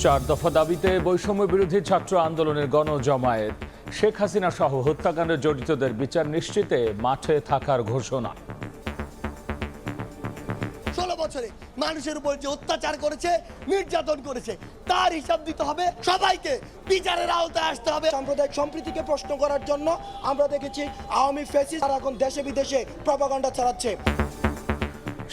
চার দফা দাবিতে বৈষম্য বিরোধী ছাত্র আন্দোলনের গণজমায়েত। শেখ হাসিনা সহ হত্যাকাণ্ডে জড়িতদের বিচার নিশ্চিতে মাঠে থাকার ঘোষণা। 16 বছরে মানুষের উপর যে অত্যাচার করেছে, নির্যাতন করেছে, তার হিসাব দিতে হবে। সবাইকে বিচারের আওতায় আসতে হবে। সাম্প্রদায়িক সম্প্রীতিকে প্রশ্ন করার জন্য আমরা দেখেছি আওয়ামী ফ্যাসিস্ট তারা এখন দেশে বিদেশে প্রপাগান্ডা ছড়াচ্ছে।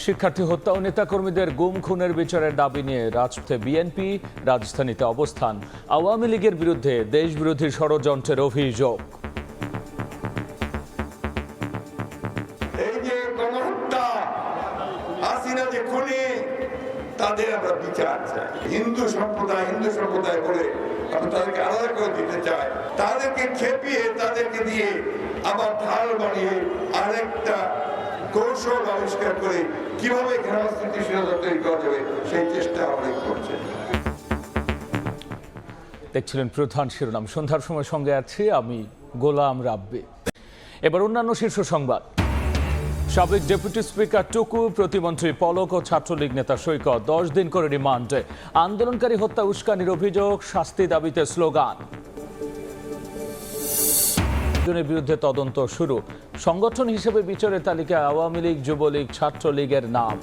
শিক্ষার্থী হত্যা ও নেতাকর্মীদের গুম খুনের বিচারের দাবি নিয়ে রাজপথে বিএনপি, রাজধানীতে অবস্থান। আওয়ামী লীগের বিরুদ্ধে দেশবিরোধী ষড়যন্ত্রের অভিযোগ। এই যে গণহত্যা, হাসিনা যে খুনি, তাদের আমরা বিচার চাই। হিন্দু সম্প্রদায় বলে আমরা তাদেরকে আলাদা করে দিতে চাই। তাদেরকে খেপিয়ে, তাদেরকে দিয়ে আবার ঢাল বানিয়ে আরেকটা কৌশল আবিষ্কার করে কিভাবে এখানে অস্থিতিশীলতা তৈরি করা যাবে সেই চেষ্টা আমরা করছি। দেখছিলেন প্রধান শিরোনাম। সন্ধ্যার সময় সঙ্গে আছি আমি গোলাম রাব্বি। এবার অন্যান্য শীর্ষ সংবাদ। সাবেক ডেপুটি স্পিকার টুকু, প্রতিমন্ত্রী পলক ও ছাত্রলীগ নেতা সৈকত 10 দিন করে রিমান্ডে। আন্দোলনকারী হত্যা উস্কানির অভিযোগ, শাস্তি দাবিতে স্লোগান। জনের বিরুদ্ধে তদন্ত শুরু। সংগঠন হিসেবে বিচারের তালিকায় আওয়ামী লীগ, যুবলীগ, ছাত্রলীগের নাম।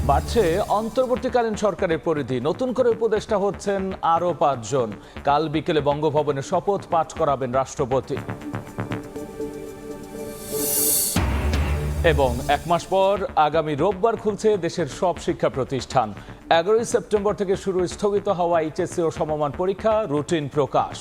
বাড়ছে অন্তর্বর্তীকালীন সরকারের পরিধি। নতুন করে উপদেষ্টা হচ্ছেন আরও 5 জন। কাল বিকেলে বঙ্গভবনে শপথ পাঠ করাবেন রাষ্ট্রপতি। এবং 1 মাস পর আগামী রোববার খুলছে দেশের সব শিক্ষা প্রতিষ্ঠান। 11 সেপ্টেম্বর থেকে শুরু স্থগিত হওয়া এইচএসসি ও সমমান পরীক্ষা, রুটিন প্রকাশ।